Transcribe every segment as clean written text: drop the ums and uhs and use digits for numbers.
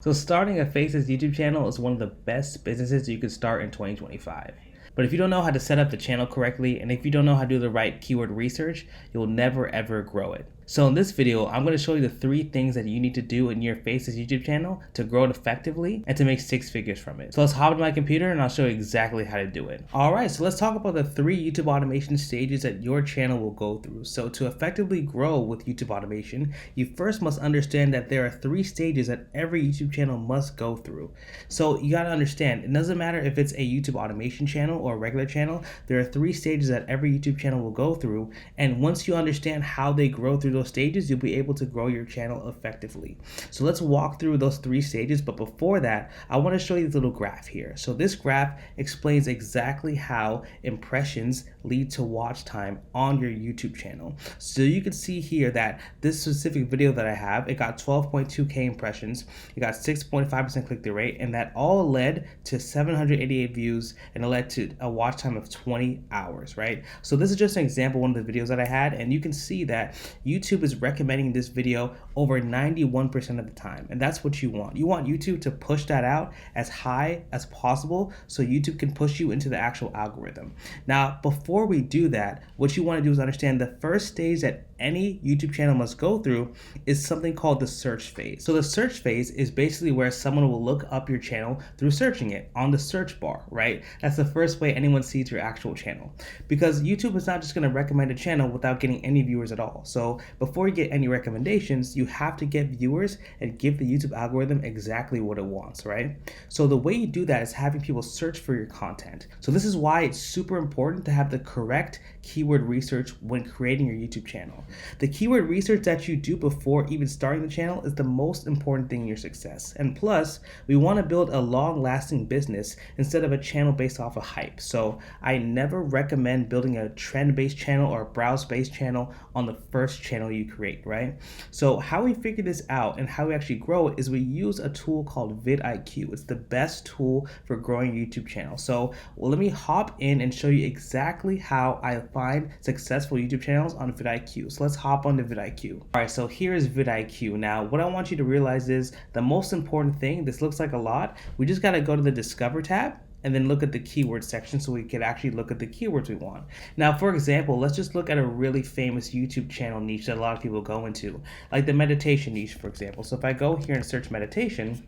So starting a faceless YouTube channel is one of the best businesses you could start in 2025. But if you don't know how to set up the channel correctly, and if you don't know how to do the right keyword research, you'll never ever grow it. So in this video, I'm going to show you the 3 things that you need to do in your faceless YouTube channel to grow it effectively and to make 6 figures from it. So let's hop into my computer and I'll show you exactly how to do it. Alright, so let's talk about the 3 YouTube automation stages that your channel will go through. So to effectively grow with YouTube automation, you first must understand that there are 3 stages that every YouTube channel must go through. So you got to understand, it doesn't matter if it's a YouTube automation channel or a regular channel, there are 3 stages that every YouTube channel will go through, and once you understand how they grow through those stages, you'll be able to grow your channel effectively. So let's walk through those 3 stages, but before that, I want to show you this little graph here. So this graph explains exactly how impressions lead to watch time on your YouTube channel. So you can see here that this specific video that I have, it got 12.2k impressions, it got 6.5% click-through rate, and that all led to 788 views, and it led to a watch time of 20 hours, right? So this is just an example of one of the videos that I had, and you can see that YouTube is recommending this video over 91% of the time, and that's what you want. You want YouTube to push that out as high as possible so YouTube can push you into the actual algorithm. Now, before we do that, what you want to do is understand the first stage that any YouTube channel must go through is something called the search phase. So the search phase is basically where someone will look up your channel through searching it on the search bar, right? That's the first way anyone sees your actual channel, because YouTube is not just going to recommend a channel without getting any viewers at all. So before you get any recommendations, you have to get viewers and give the YouTube algorithm exactly what it wants, right? So the way you do that is having people search for your content. So this is why it's super important to have the correct keyword research when creating your YouTube channel. The keyword research that you do before even starting the channel is the most important thing in your success. And plus, we want to build a long-lasting business instead of a channel based off of hype. So I never recommend building a trend-based channel or a browse-based channel on the first channel you create, right? So how we figure this out and how we actually grow it is we use a tool called vidIQ. It's the best tool for growing your YouTube channel. So let me hop in and show you exactly how I find successful YouTube channels on vidIQ. So let's hop on to vidIQ. All right, so here's vidIQ. Now, what I want you to realize is the most important thing, this looks like a lot, we just got to go to the Discover tab and then look at the keyword section so we can actually look at the keywords we want. Now, for example, let's just look at a really famous YouTube channel niche that a lot of people go into, like the meditation niche, for example. So if I go here and search meditation,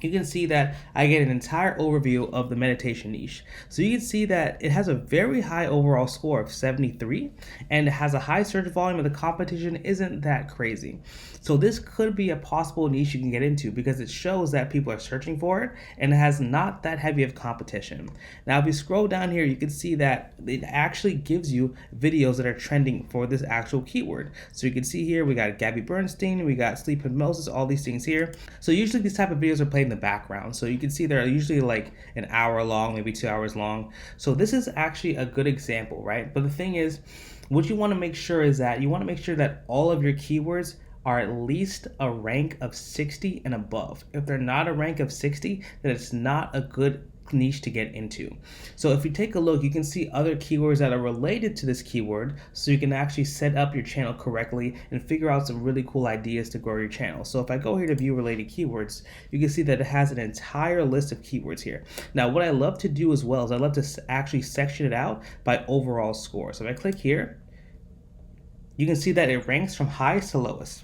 you can see that I get an entire overview of the meditation niche. So you can see that it has a very high overall score of 73, and it has a high search volume, and the competition isn't that crazy. So this could be a possible niche you can get into because it shows that people are searching for it and it has not that heavy of competition. Now, if you scroll down here, you can see that it actually gives you videos that are trending for this actual keyword. So you can see here, we got Gabby Bernstein, we got sleep hypnosis, all these things here. So usually these type of videos are played in the background. So you can see they're usually like an hour long, maybe 2 hours long. So this is actually a good example, right? But the thing is, what you want to make sure is that you want to make sure that all of your keywords are at least a rank of 60 and above. If they're not a rank of 60, then it's not a good niche to get into. So if you take a look, you can see other keywords that are related to this keyword, so you can actually set up your channel correctly and figure out some really cool ideas to grow your channel. So if I go here to view related keywords, you can see that it has an entire list of keywords here. Now, what I love to do as well is I love to actually section it out by overall score. So if I click here, you can see that it ranks from highest to lowest.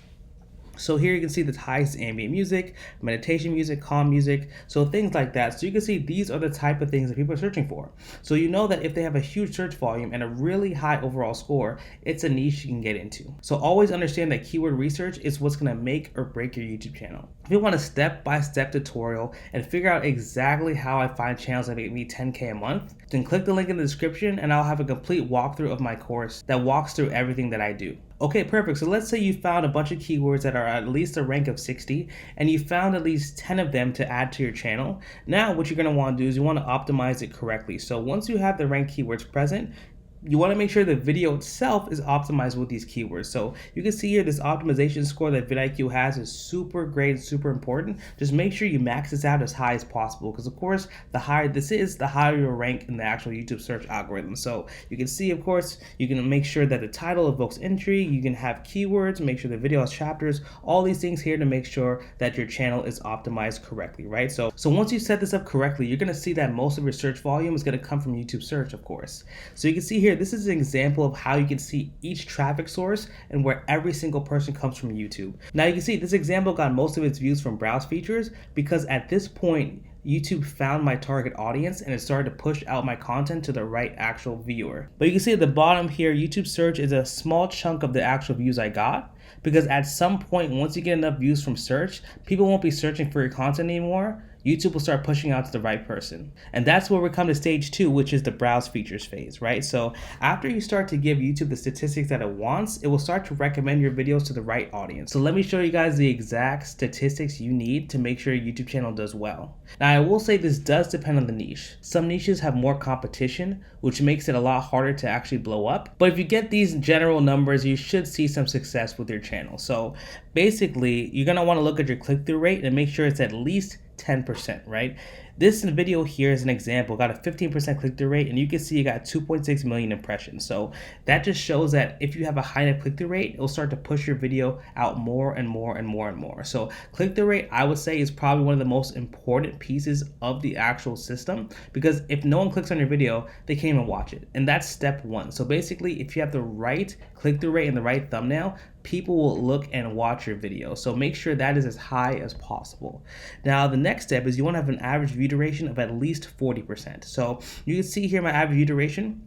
So here you can see the highest ambient music, meditation music, calm music, so things like that. So you can see these are the type of things that people are searching for. So you know that if they have a huge search volume and a really high overall score, it's a niche you can get into. So always understand that keyword research is what's going to make or break your YouTube channel. If you want a step-by-step tutorial and figure out exactly how I find channels that make me 10K a month, then click the link in the description and I'll have a complete walkthrough of my course that walks through everything that I do. Okay, perfect. So let's say you found a bunch of keywords that are at least a rank of 60 and you found at least 10 of them to add to your channel. Now what you're going to want to do is you want to optimize it correctly. So once you have the ranked keywords present, you want to make sure the video itself is optimized with these keywords. So you can see here this optimization score that vidIQ has is super great and super important. Just make sure you max this out as high as possible, because of course the higher this is, the higher you'll rank in the actual YouTube search algorithm. So you can see, of course, you can make sure that the title evokes intrigue, you can have keywords, make sure the video has chapters, all these things here to make sure that your channel is optimized correctly, right? So once you set this up correctly, you're going to see that most of your search volume is going to come from YouTube search, of course. So you can see here, this is an example of how you can see each traffic source and where every single person comes from YouTube. Now you can see this example got most of its views from browse features, because at this point YouTube found my target audience and it started to push out my content to the right actual viewer. But you can see at the bottom here, YouTube search is a small chunk of the actual views I got, because at some point, once you get enough views from search, people won't be searching for your content anymore. YouTube will start pushing out to the right person. And that's where we come to stage 2, which is the browse features phase, right? So after you start to give YouTube the statistics that it wants, it will start to recommend your videos to the right audience. So let me show you guys the exact statistics you need to make sure your YouTube channel does well. Now I will say this does depend on the niche. Some niches have more competition, which makes it a lot harder to actually blow up. But if you get these general numbers, you should see some success with your channel. So basically, you're gonna wanna look at your click-through rate and make sure it's at least 10%, right? This video here is an example, got a 15% click-through rate, and you can see you got 2.6 million impressions. So that just shows that if you have a high enough click-through rate, it'll start to push your video out more and more and more and more. So click-through rate, I would say, is probably one of the most important pieces of the actual system, because if no one clicks on your video, they can't even watch it. And that's step 1. So basically, if you have the right click-through rate and the right thumbnail, people will look and watch your video. So make sure that is as high as possible. Now, the next step is you want to have an average view duration of at least 40%. So you can see here my average view duration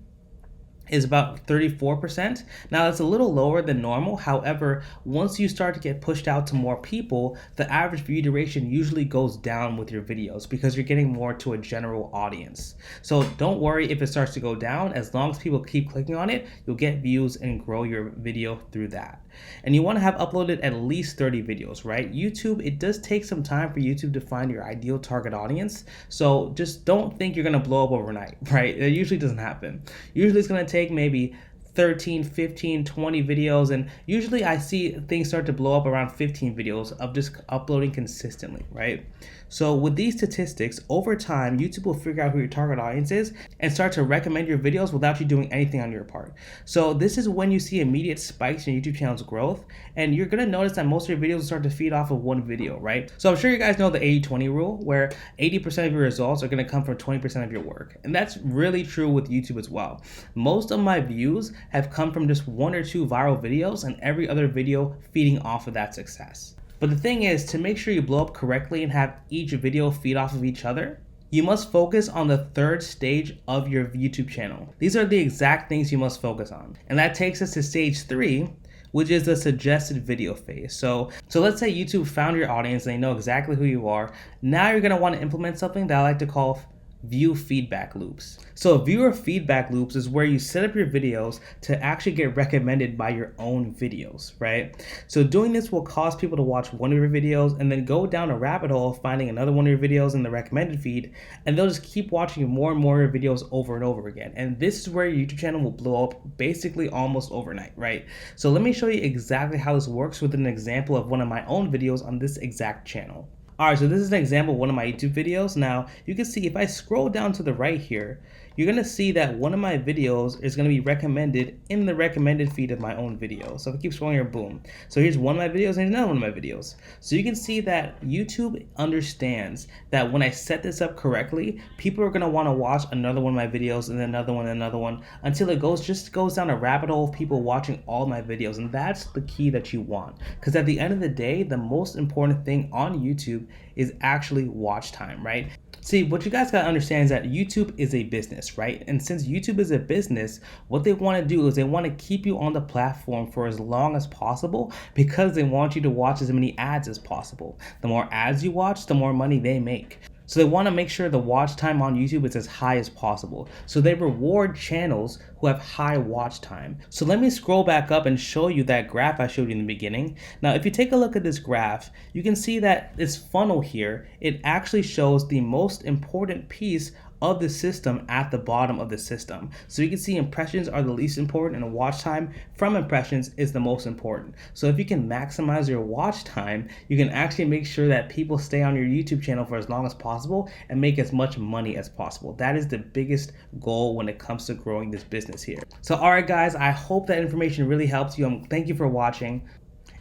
is about 34%. Now that's a little lower than normal. However, once you start to get pushed out to more people, the average view duration usually goes down with your videos, because you're getting more to a general audience. So don't worry if it starts to go down. As long as people keep clicking on it, you'll get views and grow your video through that. And you want to have uploaded at least 30 videos, right? YouTube, it does take some time for YouTube to find your ideal target audience. So just don't think you're going to blow up overnight, right? It usually doesn't happen. Usually it's going to take maybe 13, 15, 20 videos, and usually I see things start to blow up around 15 videos of just uploading consistently, right? So with these statistics, over time, YouTube will figure out who your target audience is and start to recommend your videos without you doing anything on your part. So this is when you see immediate spikes in your YouTube channel's growth, and you're gonna notice that most of your videos will start to feed off of one video, right? So I'm sure you guys know the 80-20 rule, where 80% of your results are gonna come from 20% of your work. And that's really true with YouTube as well. Most of my views have come from just 1 or 2 viral videos, and every other video feeding off of that success. But the thing is, to make sure you blow up correctly and have each video feed off of each other, you must focus on the 3rd stage of your YouTube channel. These are the exact things you must focus on. And that takes us to stage 3, which is the suggested video phase. So let's say YouTube found your audience and they know exactly who you are. Now you're gonna wanna implement something that I like to call view feedback loops. So viewer feedback loops is where you set up your videos to actually get recommended by your own videos, right? So doing this will cause people to watch one of your videos and then go down a rabbit hole of finding another one of your videos in the recommended feed, and they'll just keep watching more and more of your videos over and over again. And this is where your YouTube channel will blow up basically almost overnight, right? So let me show you exactly how this works with an example of one of my own videos on this exact channel. Alright, so this is an example of one of my YouTube videos. Now, you can see if I scroll down to the right here, you're going to see that one of my videos is going to be recommended in the recommended feed of my own video. So if I keep scrolling here, boom. So here's one of my videos and here's another one of my videos. So you can see that YouTube understands that when I set this up correctly, people are going to want to watch another one of my videos and then another one until it just goes down a rabbit hole of people watching all my videos. And that's the key that you want. Because at the end of the day, the most important thing on YouTube is actually watch time, right? See, what you guys gotta understand is that YouTube is a business, right? And since YouTube is a business, what they wanna do is they wanna keep you on the platform for as long as possible, because they want you to watch as many ads as possible. The more ads you watch, the more money they make. So they want to make sure the watch time on YouTube is as high as possible. So they reward channels who have high watch time. So let me scroll back up and show you that graph I showed you in the beginning. Now, if you take a look at this graph, you can see that this funnel here, it actually shows the most important piece of the system at the bottom of the system. So you can see impressions are the least important and watch time from impressions is the most important. So if you can maximize your watch time, you can actually make sure that people stay on your YouTube channel for as long as possible and make as much money as possible. That is the biggest goal when it comes to growing this business here. So all right guys, I hope that information really helps you. Thank you for watching.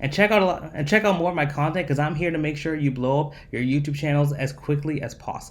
And check out more of my content because I'm here to make sure you blow up your YouTube channels as quickly as possible.